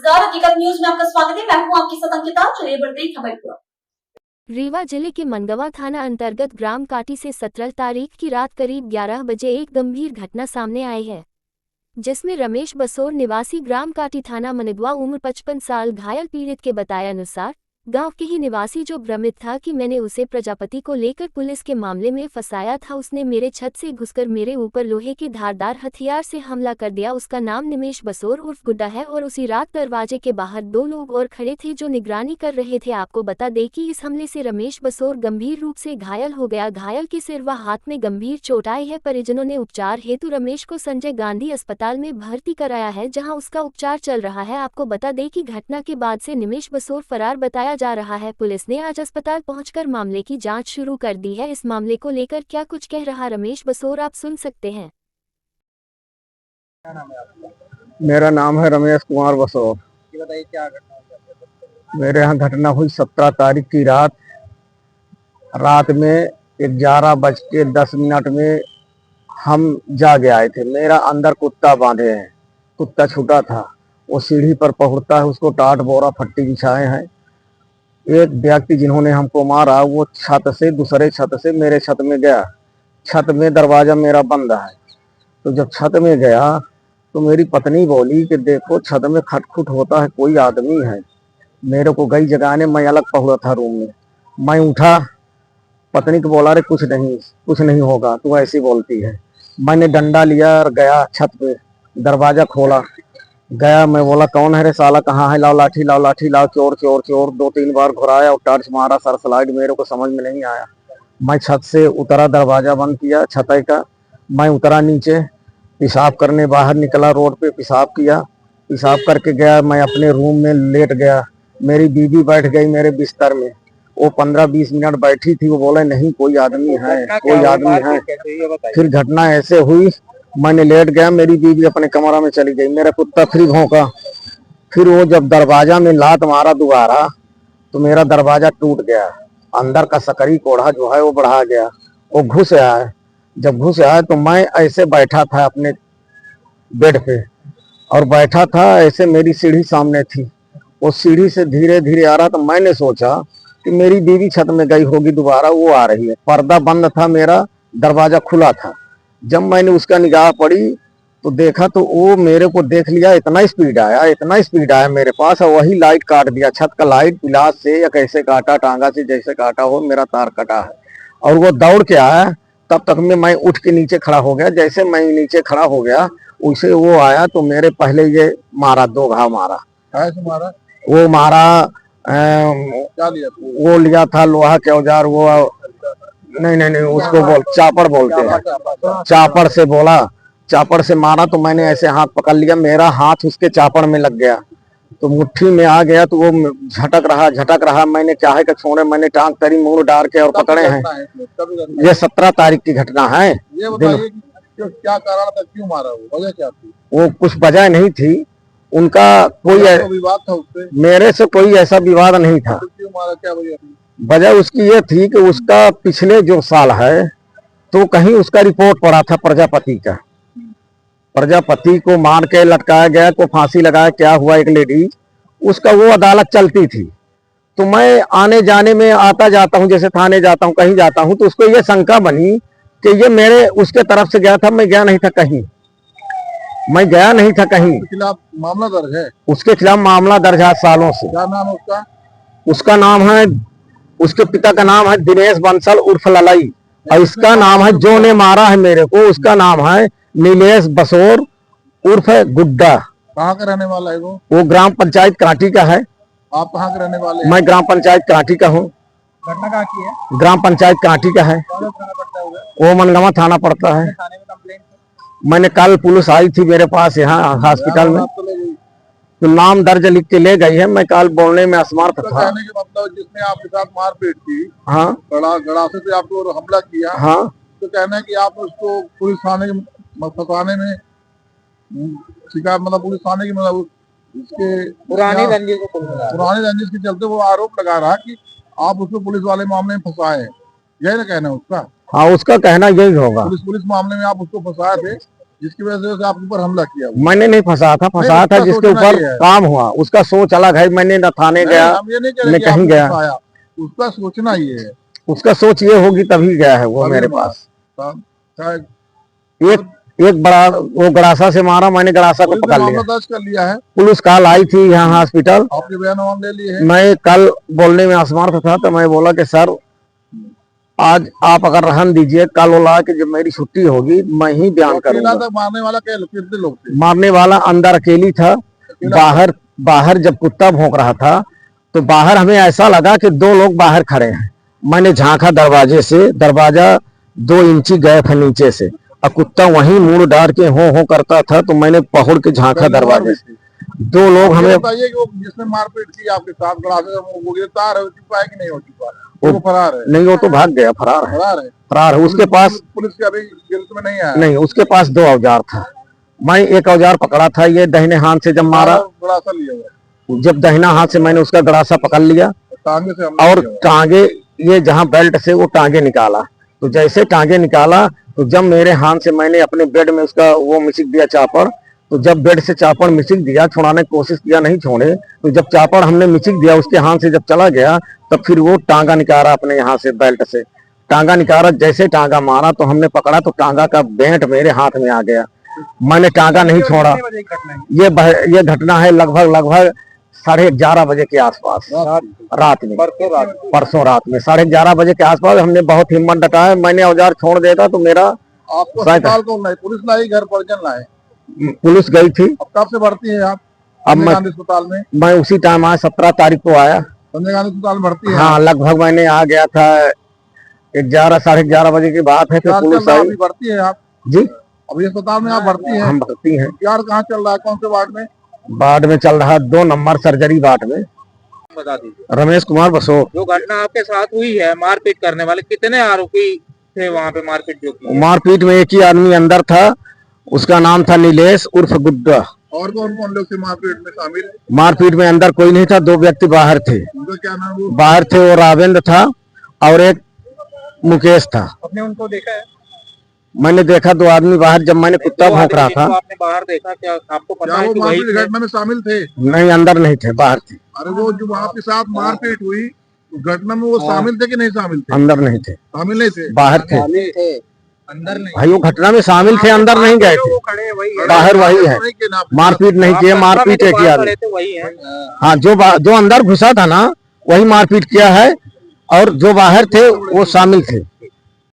नमस्कार, हकीकत न्यूज में आपका स्वागत है। मैं हूं आपकी सतंकिता। चलिए बढ़ते हैं खबर की ओर। रीवा जिले के मनगवा थाना अंतर्गत ग्राम काटी से 17 तारीख की रात करीब 11 बजे एक गंभीर घटना सामने आई है, जिसमें रमेश बसोर निवासी ग्राम काटी थाना मनगवा उम्र 55 साल घायल पीड़ित के बताए अनुसार गांव के ही निवासी जो भ्रमित था कि मैंने उसे प्रजापति को लेकर पुलिस के मामले में फंसाया था, उसने मेरे छत से घुसकर मेरे ऊपर लोहे के धारदार हथियार से हमला कर दिया। उसका नाम निमेश बसोर उर्फ गुड्डा है और उसी रात दरवाजे के बाहर 2 लोग और खड़े थे जो निगरानी कर रहे थे। आपको बता दें कि इस हमले से रमेश बसोर गंभीर रूप से घायल हो गया। घायल के सिर व हाथ में गंभीर चोट आई है। परिजनों ने उपचार हेतु रमेश को संजय गांधी अस्पताल में भर्ती कराया है, जहां उसका उपचार चल रहा है। आपको बता दें कि घटना के बाद से निमेश बसोर फरार बताया जा रहा है। पुलिस ने आज अस्पताल पहुंचकर मामले की जांच शुरू कर दी है। इस मामले को लेकर क्या कुछ कह रहा रमेश बसोर, आप सुन सकते हैं। मेरा नाम है रमेश कुमार बसोर। ये बताइए क्या घटना हुई? मेरे यहाँ घटना हुई 17 तारीख की रात में 11:10 में हम जागे आए थे। मेरा अंदर कुत्ता बांधे हैं, कुत्ता छूटा था, वो सीढ़ी पर पहुंचता है, उसको टाट बोरा फट्टी बिछाए हैं। एक व्यक्ति जिन्होंने हमको मारा वो छत से दूसरे छत से मेरे छत में गया। छत में दरवाजा मेरा बंद है, तो जब छत में गया तो मेरी पत्नी बोली कि देखो छत में खटखुट होता है, कोई आदमी है। मेरे को गई जगाने, मैं अलग पहुंचा था रूम में। मैं उठा, पत्नी को बोला रे कुछ नहीं होगा, तू ऐसी बोलती है। मैंने डंडा लिया और गया छत पे, दरवाजा खोला, गया। मैं बोला कौन है रे साला, कहाँ है, लाओ लाठी लाओ लाठी लाओ, चोर चोर चोर। 2-3 बार घुराया और टॉर्च मारा, सर स्लाइड, मेरे को समझ में नहीं आया। मैं छत से उतरा, दरवाजा बंद किया छत का। मैं उतरा नीचे, पेशाब करने बाहर निकला, रोड पे पेशाब किया। पेशाब करके गया, मैं अपने रूम में लेट गया। मेरी बीवी बैठ गई मेरे बिस्तर में, वो 15-20 मिनट बैठी थी। वो बोला नहीं कोई आदमी है, कोई आदमी है। फिर घटना ऐसे हुई, मैंने लेट गया, मेरी बीवी अपने कमरा में चली गई, मेरा कुत्ता फिर भौंका। फिर वो जब दरवाजा में लात मारा दोबारा, तो मेरा दरवाजा टूट गया। अंदर का सकरी कोढ़ा जो है वो बढ़ा गया, वो घुस आया। जब घुस आया तो मैं ऐसे बैठा था अपने बेड पे, और बैठा था ऐसे, मेरी सीढ़ी सामने थी। वो सीढ़ी से धीरे धीरे आ रहा, तो मैंने सोचा कि मेरी बीवी छत में गई होगी, दोबारा वो आ रही है। पर्दा बंद था, मेरा दरवाजा खुला था। जब मैंने उसका निगाह पड़ी तो देखा तो वो मेरे को देख लिया। इतना स्पीड आया मेरे पास, और वही लाइट काट दिया। छत का लाइट पिलास से या कैसे काटा, टांगा से जैसे काटा हो, मेरा तार कटा है। और वो दौड़ के आया, तब तक में मैं उठ के नीचे खड़ा हो गया। जैसे मैं नीचे खड़ा हो गया उसे वो आया तो मेरे पहले ये मारा, 2 घाव मारा। मारा? वो मारा क्या लिया? वो लिया था लोहा के औजार, वो नहीं उसको चापड़ बोलते हैं। चापड़ से बोला, चापड़ से मारा तो मैंने ऐसे हाथ पकड़ लिया, मेरा हाथ उसके चापड़ में लग गया तो मुट्ठी में आ गया, तो वो झटक रहा। मैंने चाहे का छोड़े, मैंने टांग तरी मुंह डाल के और पकड़े हैं। ये 17 तारीख की घटना है। ये बताइए क्या कारण था, क्यों मारा, वो वजह क्या थी? वो कुछ वजह नहीं थी, उनका कोई विवाद था उससे? मेरे से कोई ऐसा विवाद नहीं था। तो क्यों मारा, क्या वजह थी? वजह उसकी ये थी कि उसका पिछले जो साल है तो कहीं उसका रिपोर्ट पड़ा था प्रजापति का, प्रजापति को मार के लटकाया गया, को फांसी लगाया। क्या हुआ, एक लेडीज, उसका वो अदालत चलती थी। तो मैं आने जाने में आता जाता हूँ, जैसे थाने जाता हूँ, कहीं जाता हूँ, तो उसको ये शंका बनी कि ये मेरे उसके तरफ से गया था, मैं गया नहीं था कहीं, मैं गया नहीं था कहीं। उसके खिलाफ मामला दर्ज है? उसके खिलाफ मामला दर्ज है सालों से। क्या नाम है उसका? उसका नाम है, उसके पिता का नाम है दिनेश बंसल उर्फ ललाई, और इसका नाम है, जो ने मारा है मेरे को, उसका नाम है नीलेश बसोर उर्फ गुड्डा। कहाँ का रहने वाला है वो? वो ग्राम पंचायत कांटी का है। आप कहाँ के रहने वाले हैं? मैं ग्राम पंचायत कांटी का हूँ। घटना कहाँ की है? ग्राम पंचायत कांटी का है। वो मनगवा थाना पड़ता है। थाने में कंप्लेंट? मैंने कल पुलिस आई थी मेरे पास यहाँ हॉस्पिटल में, तो नाम दर्ज लिख के ले गई है। मैं कल बोलने में असमर्थ था। कहने के मतलब जिसने आपके साथ मारपीट की, हाँ, गड़ासे से आपको हमला किया, हाँ, तो कहना है कि आप उसको पुलिस थाने फंसाने में शिकायत, मतलब पुलिस थाने की, मतलब इसके पुरानी रंजिश के चलते वो आरोप लगा रहा कि आप उसको पुलिस वाले मामले में फंसाए हैं। यही ना कहना है उसका? हाँ, उसका कहना यही होगा। पुलिस मामले में आप उसको फंसाए थे, जिसकी वजह से आपके ऊपर हमला किया? मैंने नहीं फंसाया था, फंसाया था उसका जिसके सोचना ऊपर ये है। काम हुआ, उसका सोच अलग है। मैंने न थाने गया हम ये नहीं कह न रहे कि कहीं आपने गया। फंसाया, उसका सोचना ये है। उसका सोच ये होगी तभी गया है वो तभी मेरे मारा। पास। शायद एक बड़ा वो गड़ासा से मारा, मैंने गड़ासा को पुलिस ने पकड़ मामला लिया। दर्ज कर लिया है। पुलिस कल आई थी यहाँ हॉस्पिटल। आपके बयान वाम ले लिए हैं। मैं कल बोलने में असमर्थ था, तो मैं बोला कि सर आज आप अगर रहन दीजिए, कल बोला कि जब मेरी छुट्टी होगी मैं ही बयान तो अकेला करूंगा। था, मारने वाला कितने लोग थे? मारने वाला अंदर अकेली था। बाहर जब कुत्ता भौंक रहा था तो बाहर हमें ऐसा लगा कि 2 लोग बाहर खड़े हैं। मैंने झांका दरवाजे से, दरवाजा 2 इंची गए थे नीचे से, और कुत्ता वहीं मुड़ डाल के हो करता था। तो मैंने पहुड़ के झांका दरवाजे से, 2 लोग ये हमें। बताइए कि वो जिसने मारपीट की आपके साथ गड़ासे से, वो गिरफ्तार हो चुका है कि नहीं हो चुका? वो फरार है? नहीं, वो तो भाग गया, फरार है। फरार है। उसके पास पुलिस के अभी गिरफ्त में नहीं आया? नहीं, उसके पास 2 औजार था। मैं एक औजार पकड़ा था, ये दाहिने हाथ से जब मारा, गड़ासा लिया हुआ, जब दाहिना हाथ से मैंने उसका गड़ासा पकड़ लिया टांगे से हमला और किया हुआ। टांगे, ये जहां बेल्ट से वो टांगे निकाला। तो जैसे टांगे निकाला तो जब मेरे हाथ से मैंने अपने बेड में उसका वो मिसिक दिया चापड़, तो जब बेड से चापड़ मिसिक दिया, छुड़ाने की कोशिश किया, नहीं छोड़े। तो जब चापड़ हमने मिसिक दिया उसके हाथ से, जब चला गया तब फिर वो टांगा निकाला अपने यहाँ से, बेल्ट से टांगा निकाला। जैसे टांगा मारा तो हमने पकड़ा तो टांगा का बेंट मेरे हाथ में आ गया। मैंने टांगा नहीं छोड़ा। ये घटना है लगभग 11:30 बजे के आसपास, रात में, परसों रात में 11:30 बजे के आसपास। हमने बहुत हिम्मत डटाया, मैंने औजार छोड़ देता तो मेरा। आपको अस्पताल कौन लाए? पुलिस लाई, घर परिजन लाए? पुलिस गई थी। अब कब से भर्ती है आप अब संजय गांधी अस्पताल में? मैं उसी टाइम आया, 17 तारीख को आया। संजय गांधी अस्पताल में भर्ती है? हाँ, लगभग मैंने आ गया था 11-11:30 बजे की बात है। फिर पुलिस आई। अभी भर्ती है आप जी, अभी अस्पताल में आप भर्ती हैं? हम भर्ती हैं। यार कहाँ चल रहा है, कौन से वार्ड में? वार्ड में चल रहा 2 नंबर सर्जरी वार्ड में। बता दीजिए। रमेश कुमार बसोर। जो घटना आपके साथ हुई है, मारपीट करने वाले कितने आरोपी थे वहाँ पे मारपीट जो की? मारपीट में एक ही आदमी अंदर था, उसका नाम था नीलेश उर्फ गुड्डा। और कौन कौन लोग थे मारपीट में शामिल? मारपीट में अंदर कोई नहीं था, 2 व्यक्ति बाहर थे। उनका क्या नाम? वो बाहर थे, वो रावेंद्र था और एक मुकेश था। आपने उनको देखा है? मैंने देखा 2 आदमी बाहर, जब मैंने कुत्ता भौंक रहा था। आपने बाहर देखा, क्या आपको पता क्या है वो कि वही मारपीट घटना में शामिल थे? नहीं, अंदर नहीं थे, बाहर थे। अरे वो जो आपके साथ मारपीट हुई घटना में वो शामिल थे कि नहीं शामिल थे? अंदर नहीं थे, शामिल नहीं थे, बाहर थे। अंदर नहीं? भाई वो घटना में शामिल थे, अंदर नहीं गए थे। खड़े वही है। बाहर वही है, मारपीट नहीं किया। मारपीट एक ही आदमी। थे वही है। हाँ, जो अंदर घुसा था ना वही मारपीट किया है, और जो बाहर थे वो शामिल थे।